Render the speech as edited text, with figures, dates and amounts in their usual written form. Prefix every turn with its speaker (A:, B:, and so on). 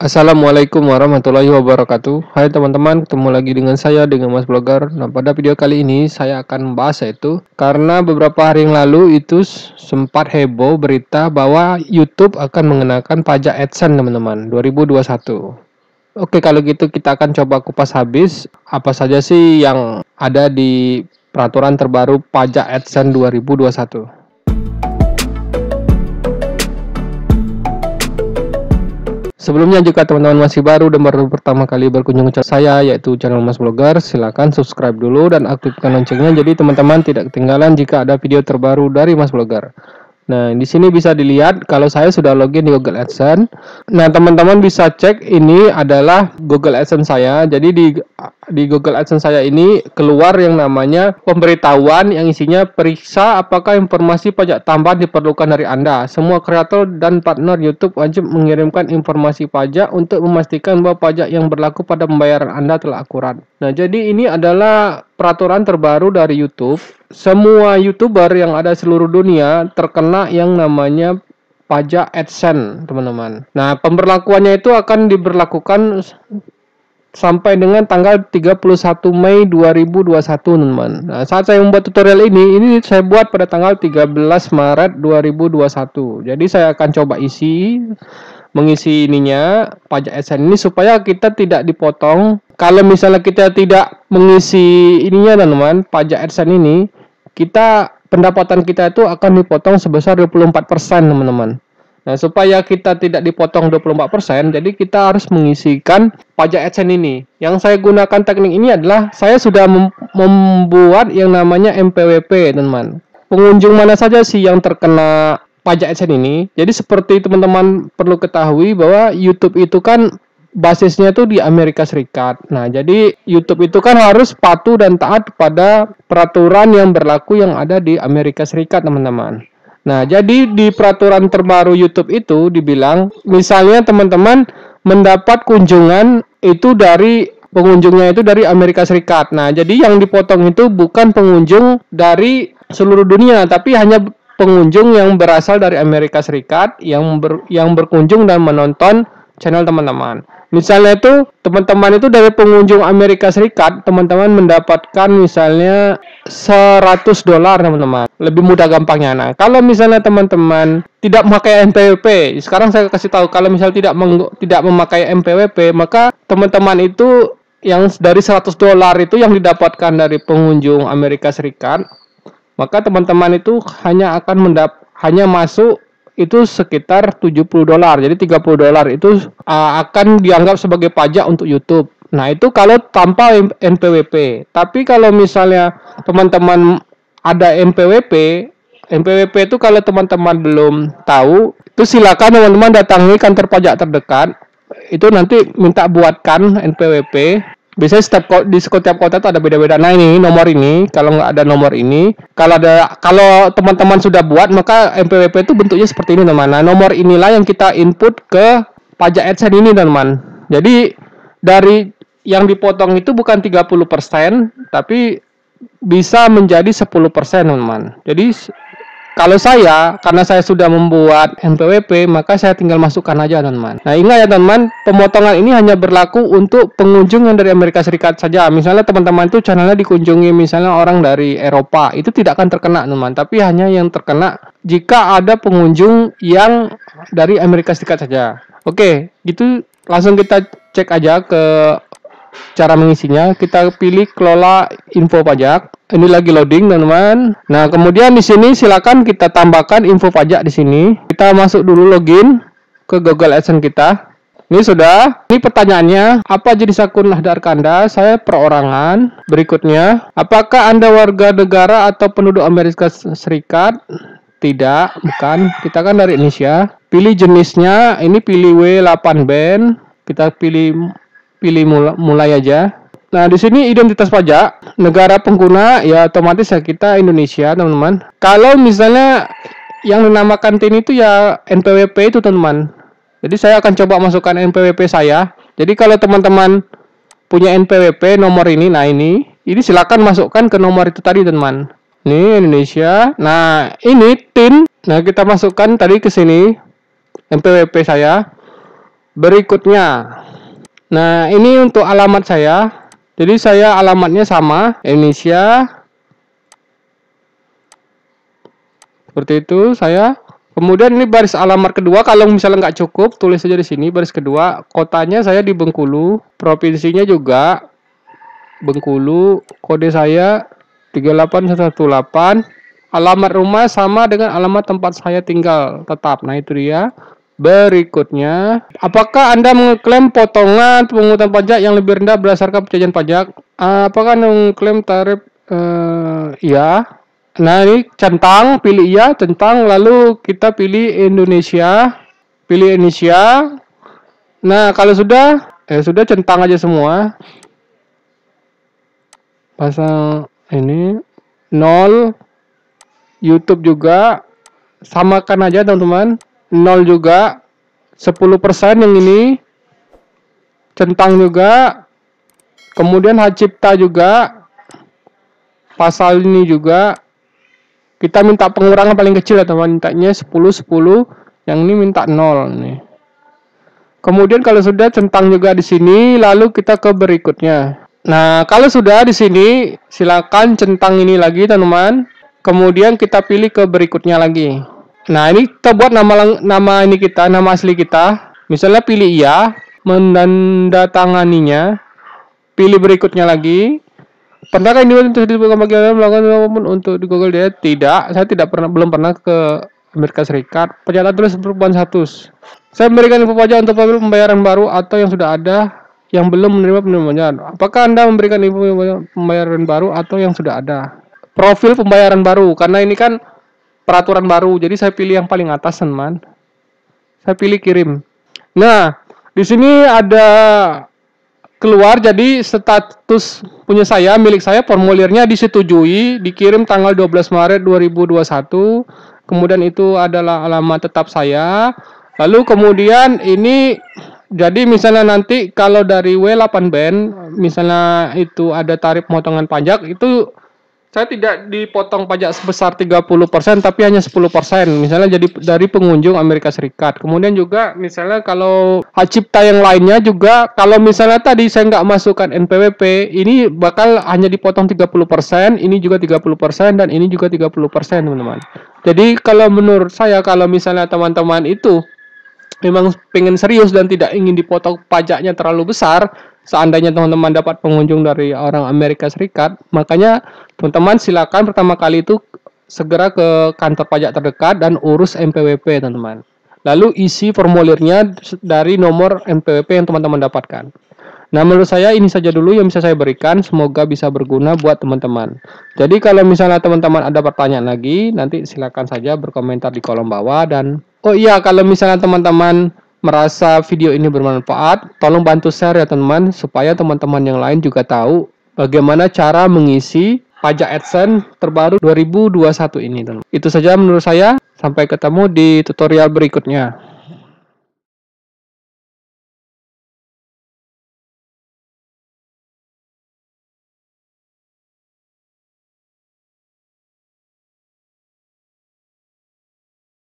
A: Assalamualaikum warahmatullahi wabarakatuh. Hai teman-teman, ketemu lagi dengan saya, dengan Mas Blogger. Nah, pada video kali ini saya akan membahas yaitu karena beberapa hari yang lalu itu sempat heboh berita bahwa YouTube akan mengenakan pajak AdSense teman-teman 2021. Oke, kalau gitu kita akan coba kupas habis apa saja sih yang ada di peraturan terbaru pajak AdSense 2021. Sebelumnya, jika teman-teman masih baru dan baru pertama kali berkunjung ke channel saya, yaitu channel Mas Blogger, silakan subscribe dulu dan aktifkan loncengnya jadi teman-teman tidak ketinggalan jika ada video terbaru dari Mas Blogger. Nah, di sini bisa dilihat kalau saya sudah login di Google AdSense. Nah, teman-teman bisa cek ini adalah Google AdSense saya. Jadi di Google AdSense saya ini keluar yang namanya pemberitahuan yang isinya periksa apakah informasi pajak tambahan diperlukan dari Anda. Semua kreator dan partner YouTube wajib mengirimkan informasi pajak untuk memastikan bahwa pajak yang berlaku pada pembayaran Anda telah akurat. Nah, jadi ini adalah peraturan terbaru dari YouTube. Semua YouTuber yang ada seluruh dunia terkena yang namanya pajak AdSense, teman-teman. Nah, pemberlakuannya itu akan diberlakukan sampai dengan tanggal 31 Mei 2021, teman-teman. Nah, saat saya membuat tutorial ini saya buat pada tanggal 13 Maret 2021. Jadi saya akan coba mengisi ininya pajak AdSense ini supaya kita tidak dipotong. Kalau misalnya kita tidak mengisi ininya, teman-teman, pajak AdSense ini, pendapatan kita itu akan dipotong sebesar 24%, teman-teman. Nah, supaya kita tidak dipotong 24%, jadi kita harus mengisikan pajak AdSense ini. Yang saya gunakan teknik ini adalah saya sudah membuat yang namanya MPWP, teman-teman. Pengunjung mana saja sih yang terkena pajak AdSense ini? Jadi seperti teman-teman perlu ketahui bahwa YouTube itu kan basisnya itu di Amerika Serikat. Nah, jadi YouTube itu kan harus patuh dan taat pada peraturan yang berlaku yang ada di Amerika Serikat, teman-teman. Nah, jadi di peraturan terbaru YouTube itu dibilang, misalnya teman-teman mendapat kunjungan itu pengunjungnya itu dari Amerika Serikat. Nah, jadi yang dipotong itu bukan pengunjung dari seluruh dunia, tapi hanya pengunjung yang berasal dari Amerika Serikat yang berkunjung dan menonton channel teman-teman. Misalnya itu teman-teman itu dari pengunjung Amerika Serikat, teman-teman mendapatkan misalnya $100, teman-teman. Lebih mudah gampangnya. Nah, kalau misalnya teman-teman tidak memakai MPWP, sekarang saya kasih tahu kalau misalnya tidak memakai MPWP, maka teman-teman itu yang dari $100 itu yang didapatkan dari pengunjung Amerika Serikat, maka teman-teman itu hanya masuk itu sekitar $70. Jadi $30 itu akan dianggap sebagai pajak untuk YouTube. Nah, itu kalau tanpa NPWP. Tapi kalau misalnya teman-teman ada NPWP itu kalau teman-teman belum tahu, itu silakan teman-teman datangi kantor pajak terdekat. Itu nanti minta buatkan NPWP. Biasanya di setiap kota itu ada beda-beda. Nah, ini nomor ini, kalau nggak ada nomor ini, kalau teman-teman sudah buat, maka MPWP itu bentuknya seperti ini, teman. Nah, nomor inilah yang kita input ke pajak AdSense ini, teman. Jadi dari yang dipotong itu bukan 30%, tapi bisa menjadi 10%, teman. Jadi karena saya sudah membuat MPWP, maka saya tinggal masukkan aja, teman. Nah, ingat ya, teman, pemotongan ini hanya berlaku untuk pengunjung yang dari Amerika Serikat saja. Misalnya teman-teman itu channelnya dikunjungi misalnya orang dari Eropa, itu tidak akan terkena, teman. Tapi hanya yang terkena jika ada pengunjung yang dari Amerika Serikat saja. Oke, gitu langsung kita cek aja ke cara mengisinya. Kita pilih kelola info pajak. Ini lagi loading, teman-teman. Nah, kemudian di sini silakan kita tambahkan info pajak di sini. Kita masuk dulu login ke Google AdSense kita. Ini sudah. Ini pertanyaannya, apa jenis akun Dark Anda? Saya perorangan. Berikutnya, apakah Anda warga negara atau penduduk Amerika Serikat? Tidak, bukan. Kita kan dari Indonesia. Pilih jenisnya. Ini pilih W8 band. Kita pilih mulai aja. Nah, di sini identitas pajak, negara pengguna, ya otomatis ya kita Indonesia, teman-teman. Kalau misalnya yang dinamakan TIN itu ya NPWP itu, teman-teman. Jadi saya akan coba masukkan NPWP saya. Jadi kalau teman-teman punya NPWP nomor ini, nah ini silakan masukkan ke nomor itu tadi, teman-teman. Ini Indonesia. Nah, ini TIN. Nah, kita masukkan tadi ke sini NPWP saya. berikutnya. Nah, ini untuk alamat saya. Jadi saya alamatnya sama, Indonesia. Seperti itu saya. Kemudian ini baris alamat kedua, kalau misalnya nggak cukup, tulis saja di sini baris kedua. Kotanya saya di Bengkulu, provinsinya juga Bengkulu, kode saya 38118. Alamat rumah sama dengan alamat tempat saya tinggal tetap. Nah, itu dia. Berikutnya, apakah Anda mengklaim potongan pungutan pajak yang lebih rendah berdasarkan perjanjian pajak? Apakah Anda mengklaim tarif? Ya. Nah, ini centang, pilih iya, centang, lalu kita pilih Indonesia. Pilih Indonesia. Nah, kalau sudah centang aja semua. Pasang ini 0. YouTube juga samakan aja teman-teman, 0 juga, 10% yang ini, centang juga, kemudian hak cipta juga, pasal ini juga, kita minta pengurangan paling kecil ya teman, mintanya 10, yang ini minta 0 nih. Kemudian kalau sudah centang juga di sini, lalu kita ke berikutnya. Nah, kalau sudah di sini, silakan centang ini lagi teman-teman. Kemudian kita pilih ke berikutnya lagi. Nah, ini kita buat nama ini kita, nama asli kita. Misalnya pilih iya, menandatanganinya. Pilih berikutnya lagi. Pernahkah ini untuk dibuka bagian melakukan untuk di Google dia? Tidak, saya belum pernah ke Amerika Serikat. Pernyataan tulis perubahan status. Saya memberikan info pajak untuk pembayaran baru atau yang sudah ada yang belum menerima pembayaran. Apakah Anda memberikan info pembayaran baru atau yang sudah ada? Profil pembayaran baru, karena ini kan peraturan baru, jadi saya pilih yang paling atas teman. Saya pilih kirim. Nah, di sini ada keluar, jadi status punya saya, milik saya, formulirnya disetujui, dikirim tanggal 12 Maret 2021. Kemudian itu adalah alamat tetap saya. Lalu kemudian ini, jadi misalnya nanti kalau dari W8 Band, misalnya itu ada tarif potongan pajak, itu saya tidak dipotong pajak sebesar 30%, tapi hanya 10%. Misalnya jadi dari pengunjung Amerika Serikat. Kemudian juga misalnya kalau hak cipta yang lainnya juga, kalau misalnya tadi saya nggak masukkan NPWP, ini bakal hanya dipotong 30%, ini juga 30%, dan ini juga 30%, teman-teman. Jadi kalau menurut saya, kalau misalnya teman-teman itu memang pengen serius dan tidak ingin dipotong pajaknya terlalu besar, seandainya teman-teman dapat pengunjung dari orang Amerika Serikat, makanya teman-teman silakan pertama kali itu segera ke kantor pajak terdekat dan urus NPWP teman-teman. Lalu isi formulirnya dari nomor NPWP yang teman-teman dapatkan. Nah, menurut saya ini saja dulu yang bisa saya berikan. Semoga bisa berguna buat teman-teman. Jadi kalau misalnya teman-teman ada pertanyaan lagi, nanti silakan saja berkomentar di kolom bawah. Dan oh iya, kalau misalnya teman-teman merasa video ini bermanfaat, tolong bantu share ya teman-teman, supaya teman-teman yang lain juga tahu bagaimana cara mengisi pajak AdSense terbaru 2021 ini teman-teman. Itu saja menurut saya. Sampai ketemu di tutorial berikutnya.